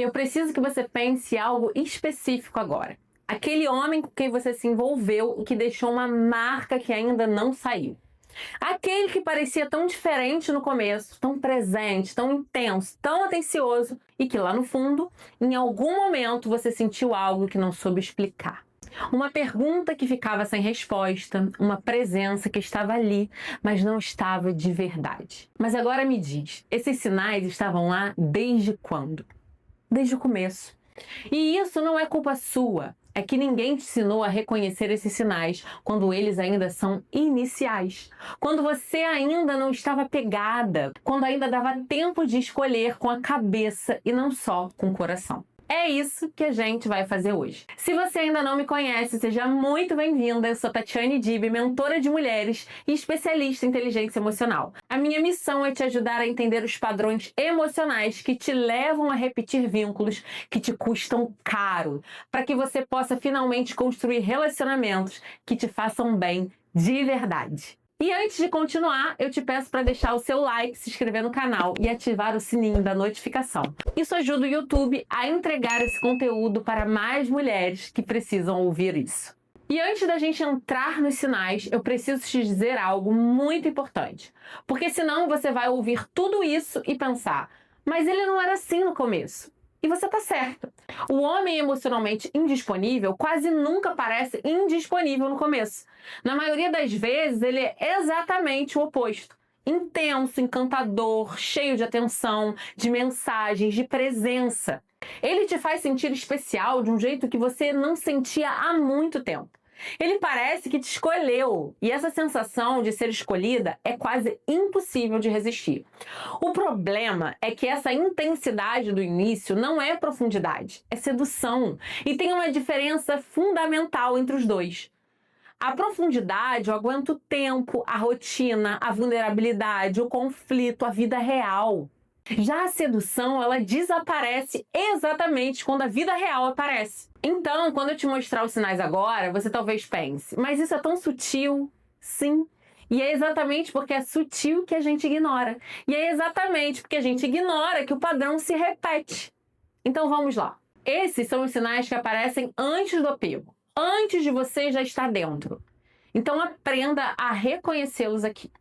Eu preciso que você pense em algo específico agora. Aquele homem com quem você se envolveu e que deixou uma marca que ainda não saiu. Aquele que parecia tão diferente no começo, tão presente, tão intenso, tão atencioso e que lá no fundo, em algum momento, você sentiu algo que não soube explicar. Uma pergunta que ficava sem resposta, uma presença que estava ali, mas não estava de verdade. Mas agora me diz, esses sinais estavam lá desde quando? Desde o começo. E isso não é culpa sua. É que ninguém te ensinou a reconhecer esses sinais quando eles ainda são iniciais. Quando você ainda não estava pegada, quando ainda dava tempo de escolher com a cabeça e não só com o coração. É isso que a gente vai fazer hoje. Se você ainda não me conhece, seja muito bem-vinda. Eu sou Tatiane Dib, mentora de mulheres e especialista em inteligência emocional. A minha missão é te ajudar a entender os padrões emocionais que te levam a repetir vínculos que te custam caro, para que você possa finalmente construir relacionamentos que te façam bem de verdade. E antes de continuar, eu te peço para deixar o seu like, se inscrever no canal e ativar o sininho da notificação. Isso ajuda o YouTube a entregar esse conteúdo para mais mulheres que precisam ouvir isso. E antes da gente entrar nos sinais, eu preciso te dizer algo muito importante. Porque senão você vai ouvir tudo isso e pensar, mas ele não era assim no começo. E você tá certo. O homem emocionalmente indisponível quase nunca parece indisponível no começo. Na maioria das vezes, ele é exatamente o oposto. Intenso, encantador, cheio de atenção, de mensagens, de presença. Ele te faz sentir especial de um jeito que você não sentia há muito tempo. Ele parece que te escolheu, e essa sensação de ser escolhida é quase impossível de resistir. O problema é que essa intensidade do início não é profundidade, é sedução, e tem uma diferença fundamental entre os dois. A profundidade aguenta o tempo, a rotina, a vulnerabilidade, o conflito, a vida real. Já a sedução, ela desaparece exatamente quando a vida real aparece. Então, quando eu te mostrar os sinais agora, você talvez pense, mas isso é tão sutil? Sim. E é exatamente porque é sutil que a gente ignora. E é exatamente porque a gente ignora que o padrão se repete. Então vamos lá. Esses são os sinais que aparecem antes do apego, antes de você já estar dentro. Então aprenda a reconhecê-los aqui.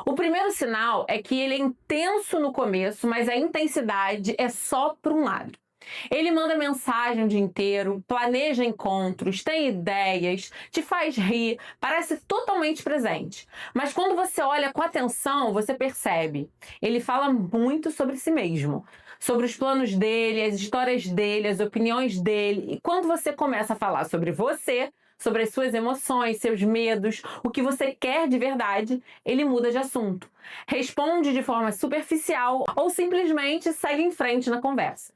O primeiro sinal é que ele é intenso no começo, mas a intensidade é só por um lado. Ele manda mensagem o dia inteiro, planeja encontros, tem ideias, te faz rir, parece totalmente presente. Mas quando você olha com atenção, você percebe. Ele fala muito sobre si mesmo, sobre os planos dele, as histórias dele, as opiniões dele. E quando você começa a falar sobre você, sobre as suas emoções, seus medos, o que você quer de verdade, ele muda de assunto. Responde de forma superficial ou simplesmente segue em frente na conversa.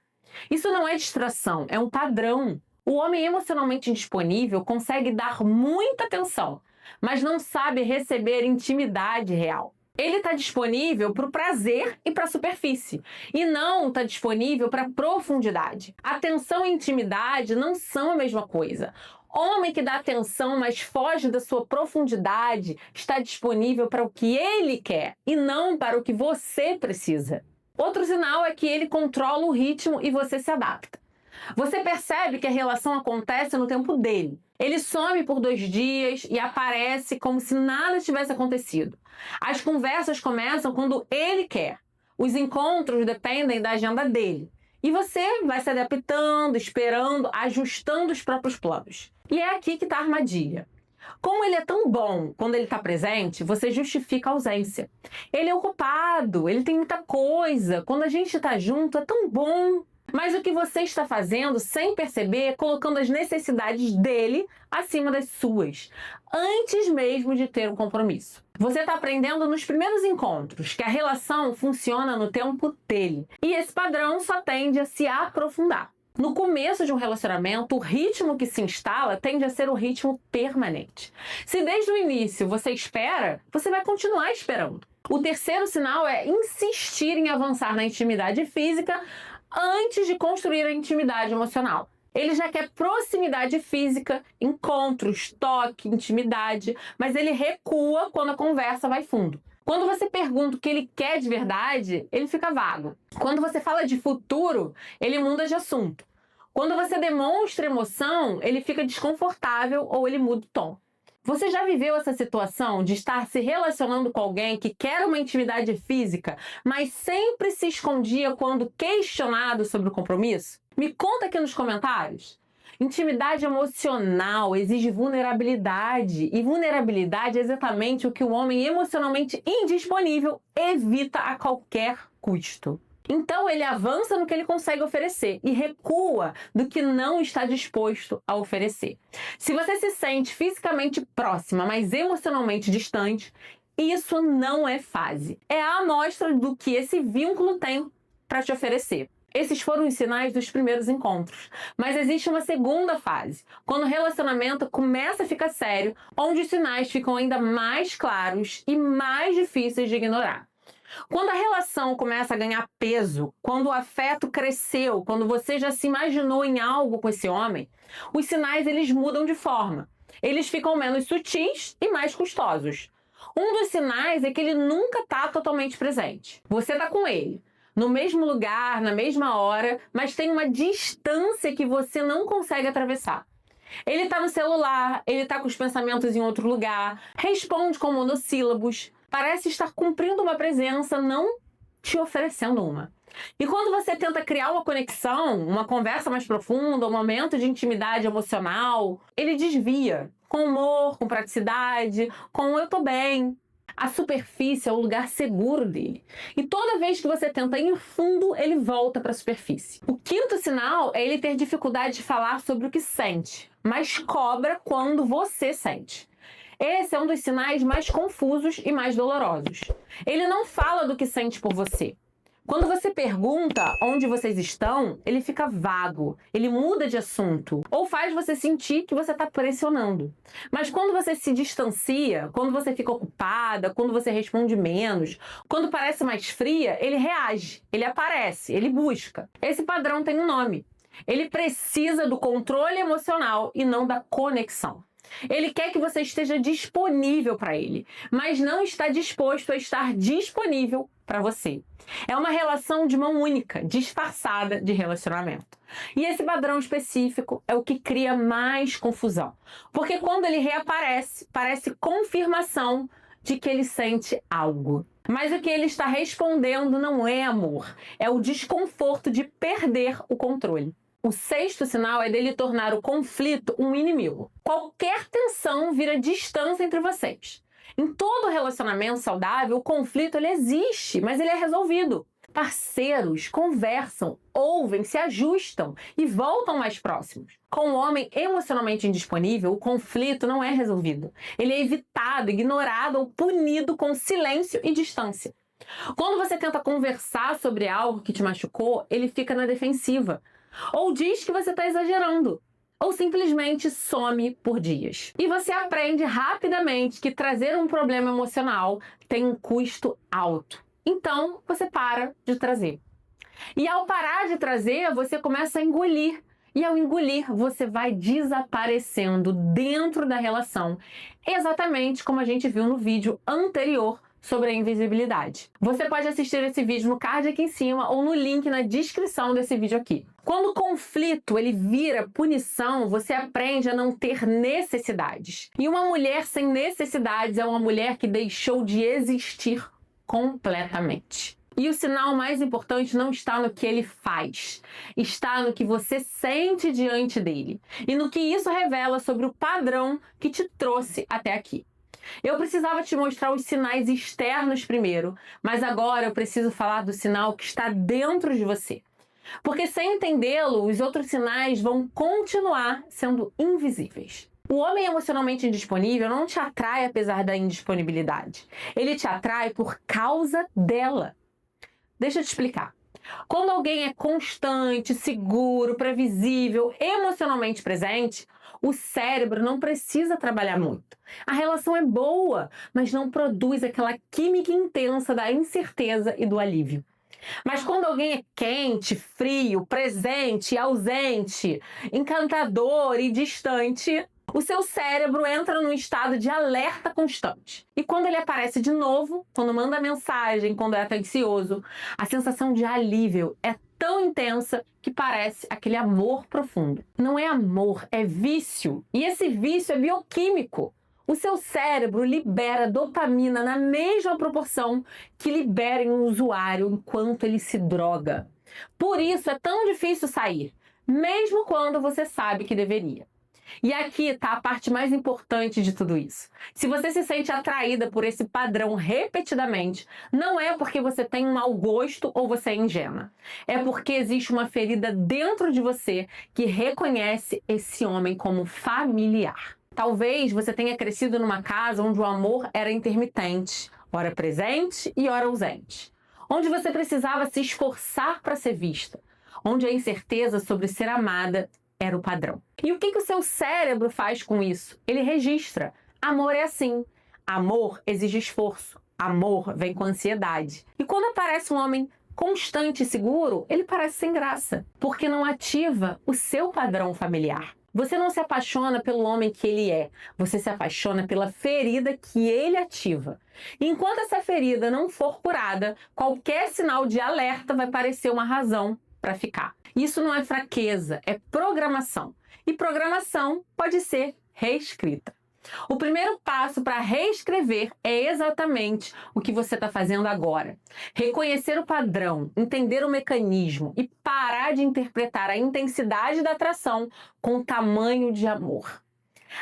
Isso não é distração, é um padrão. O homem emocionalmente indisponível consegue dar muita atenção, mas não sabe receber intimidade real. Ele está disponível para o prazer e para a superfície, e não está disponível para a profundidade. Atenção e intimidade não são a mesma coisa. Homem que dá atenção, mas foge da sua profundidade, está disponível para o que ele quer e não para o que você precisa. Outro sinal é que ele controla o ritmo e você se adapta. Você percebe que a relação acontece no tempo dele. Ele some por 2 dias e aparece como se nada tivesse acontecido. As conversas começam quando ele quer. Os encontros dependem da agenda dele. E você vai se adaptando, esperando, ajustando os próprios planos. E é aqui que está a armadilha. Como ele é tão bom quando ele está presente, você justifica a ausência. Ele é ocupado, ele tem muita coisa. Quando a gente está junto, é tão bom. Mas o que você está fazendo, sem perceber, é colocando as necessidades dele acima das suas, antes mesmo de ter um compromisso. Você está aprendendo nos primeiros encontros que a relação funciona no tempo dele. E esse padrão só tende a se aprofundar. No começo de um relacionamento, o ritmo que se instala tende a ser o ritmo permanente. Se desde o início você espera, você vai continuar esperando. O terceiro sinal é insistir em avançar na intimidade física antes de construir a intimidade emocional. Ele já quer proximidade física, encontros, toque, intimidade, mas ele recua quando a conversa vai fundo. Quando você pergunta o que ele quer de verdade, ele fica vago. Quando você fala de futuro, ele muda de assunto. Quando você demonstra emoção, ele fica desconfortável ou ele muda o tom. Você já viveu essa situação de estar se relacionando com alguém que quer uma intimidade física, mas sempre se escondia quando questionado sobre o compromisso? Me conta aqui nos comentários. Intimidade emocional exige vulnerabilidade, e vulnerabilidade é exatamente o que o homem emocionalmente indisponível evita a qualquer custo. Então ele avança no que ele consegue oferecer e recua do que não está disposto a oferecer. Se você se sente fisicamente próxima, mas emocionalmente distante, isso não é fase. É a amostra do que esse vínculo tem para te oferecer. Esses foram os sinais dos primeiros encontros. Mas existe uma segunda fase, quando o relacionamento começa a ficar sério, onde os sinais ficam ainda mais claros e mais difíceis de ignorar. Quando a relação começa a ganhar peso, quando o afeto cresceu, quando você já se imaginou em algo com esse homem, os sinais eles mudam de forma. Eles ficam menos sutis e mais custosos. Um dos sinais é que ele nunca está totalmente presente. Você está com ele, no mesmo lugar, na mesma hora, mas tem uma distância que você não consegue atravessar. Ele está no celular, ele está com os pensamentos em outro lugar, responde com monossílabos, parece estar cumprindo uma presença, não te oferecendo uma. E quando você tenta criar uma conexão, uma conversa mais profunda, um momento de intimidade emocional, ele desvia, com humor, com praticidade, com eu tô bem. A superfície é o lugar seguro dele. E toda vez que você tenta ir fundo, ele volta para a superfície. O quinto sinal é ele ter dificuldade de falar sobre o que sente, mas cobra quando você sente. Esse é um dos sinais mais confusos e mais dolorosos. Ele não fala do que sente por você. Quando você pergunta onde vocês estão, ele fica vago, ele muda de assunto, ou faz você sentir que você está pressionando. Mas quando você se distancia, quando você fica ocupada, quando você responde menos, quando parece mais fria, ele reage, ele aparece, ele busca. Esse padrão tem um nome. Ele precisa do controle emocional e não da conexão. Ele quer que você esteja disponível para ele, mas não está disposto a estar disponível para você. É uma relação de mão única, disfarçada de relacionamento. E esse padrão específico é o que cria mais confusão. Porque quando ele reaparece, parece confirmação de que ele sente algo. Mas o que ele está respondendo não é amor, é o desconforto de perder o controle. O sexto sinal é dele tornar o conflito um inimigo. Qualquer tensão vira distância entre vocês. Em todo relacionamento saudável, o conflito ele existe, mas ele é resolvido. Parceiros conversam, ouvem, se ajustam e voltam mais próximos. Com o homem emocionalmente indisponível, o conflito não é resolvido. Ele é evitado, ignorado ou punido com silêncio e distância. Quando você tenta conversar sobre algo que te machucou, ele fica na defensiva. Ou diz que você está exagerando, ou simplesmente some por dias. E você aprende rapidamente que trazer um problema emocional tem um custo alto. Então, você para de trazer. E ao parar de trazer, você começa a engolir. E ao engolir, você vai desaparecendo dentro da relação, exatamente como a gente viu no vídeo anterior sobre a invisibilidade. Você pode assistir esse vídeo no card aqui em cima ou no link na descrição desse vídeo aqui. Quando o conflito ele vira punição, você aprende a não ter necessidades. E uma mulher sem necessidades é uma mulher que deixou de existir completamente. E o sinal mais importante não está no que ele faz, está no que você sente diante dele e no que isso revela sobre o padrão que te trouxe até aqui. Eu precisava te mostrar os sinais externos primeiro, mas agora eu preciso falar do sinal que está dentro de você. Porque sem entendê-lo, os outros sinais vão continuar sendo invisíveis. O homem emocionalmente indisponível não te atrai apesar da indisponibilidade. Ele te atrai por causa dela. Deixa eu te explicar. Quando alguém é constante, seguro, previsível, emocionalmente presente, o cérebro não precisa trabalhar muito. A relação é boa, mas não produz aquela química intensa da incerteza e do alívio. Mas quando alguém é quente, frio, presente, ausente, encantador e distante, o seu cérebro entra num estado de alerta constante. E quando ele aparece de novo, quando manda mensagem, quando é ansioso, a sensação de alívio é tão intensa que parece aquele amor profundo. Não é amor, é vício. E esse vício é bioquímico. O seu cérebro libera dopamina na mesma proporção que libera em um usuário enquanto ele se droga. Por isso é tão difícil sair, mesmo quando você sabe que deveria. E aqui está a parte mais importante de tudo isso. Se você se sente atraída por esse padrão repetidamente, não é porque você tem um mau gosto ou você é ingênua. É porque existe uma ferida dentro de você que reconhece esse homem como familiar. Talvez você tenha crescido numa casa onde o amor era intermitente, ora presente e ora ausente. Onde você precisava se esforçar para ser vista. Onde a incerteza sobre ser amada era o padrão. E o que o seu cérebro faz com isso? Ele registra. Amor é assim. Amor exige esforço. Amor vem com ansiedade. E quando aparece um homem constante e seguro, ele parece sem graça, porque não ativa o seu padrão familiar. Você não se apaixona pelo homem que ele é, você se apaixona pela ferida que ele ativa. E enquanto essa ferida não for curada, qualquer sinal de alerta vai parecer uma razão para ficar. Isso não é fraqueza, é programação. E programação pode ser reescrita. O primeiro passo para reescrever é exatamente o que você está fazendo agora. Reconhecer o padrão, entender o mecanismo e parar de interpretar a intensidade da atração com o tamanho de amor.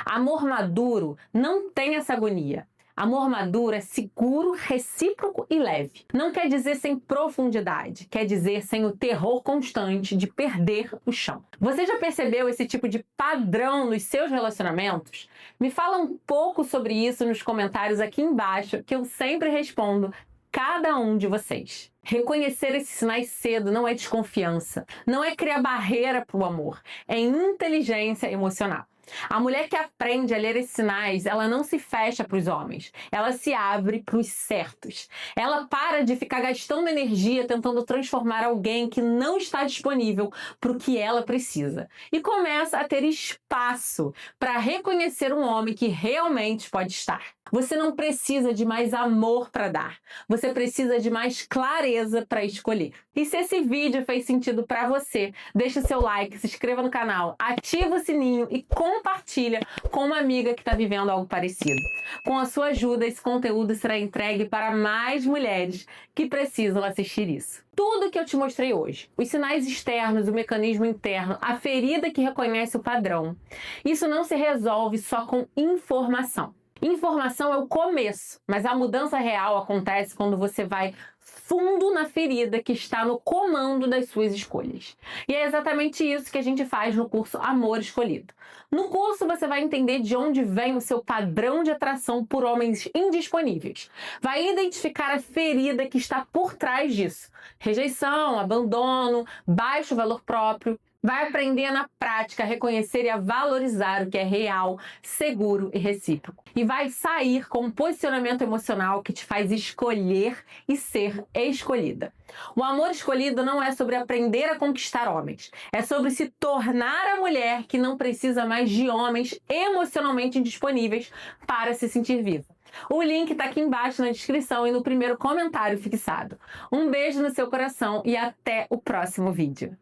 Amor maduro não tem essa agonia. Amor maduro é seguro, recíproco e leve. Não quer dizer sem profundidade, quer dizer sem o terror constante de perder o chão. Você já percebeu esse tipo de padrão nos seus relacionamentos? Me fala um pouco sobre isso nos comentários aqui embaixo, que eu sempre respondo cada um de vocês. Reconhecer esses sinais cedo não é desconfiança, não é criar barreira para o amor, é inteligência emocional. A mulher que aprende a ler esses sinais, ela não se fecha para os homens, ela se abre para os certos. Ela para de ficar gastando energia tentando transformar alguém que não está disponível para o que ela precisa. E começa a ter espaço para reconhecer um homem que realmente pode estar. Você não precisa de mais amor para dar, você precisa de mais clareza para escolher. E se esse vídeo fez sentido para você, deixa o seu like, se inscreva no canal, ativa o sininho e compartilha com uma amiga que está vivendo algo parecido. Com a sua ajuda, esse conteúdo será entregue para mais mulheres que precisam assistir isso. Tudo que eu te mostrei hoje, os sinais externos, o mecanismo interno, a ferida que reconhece o padrão, isso não se resolve só com informação. Informação é o começo, mas a mudança real acontece quando você vai fundo na ferida que está no comando das suas escolhas. E é exatamente isso que a gente faz no curso Amor Escolhido. No curso você vai entender de onde vem o seu padrão de atração por homens indisponíveis. Vai identificar a ferida que está por trás disso. Rejeição, abandono, baixo valor próprio. Vai aprender na prática a reconhecer e a valorizar o que é real, seguro e recíproco. E vai sair com um posicionamento emocional que te faz escolher e ser escolhida. O amor escolhido não é sobre aprender a conquistar homens. É sobre se tornar a mulher que não precisa mais de homens emocionalmente indisponíveis para se sentir viva. O link está aqui embaixo na descrição e no primeiro comentário fixado. Um beijo no seu coração e até o próximo vídeo.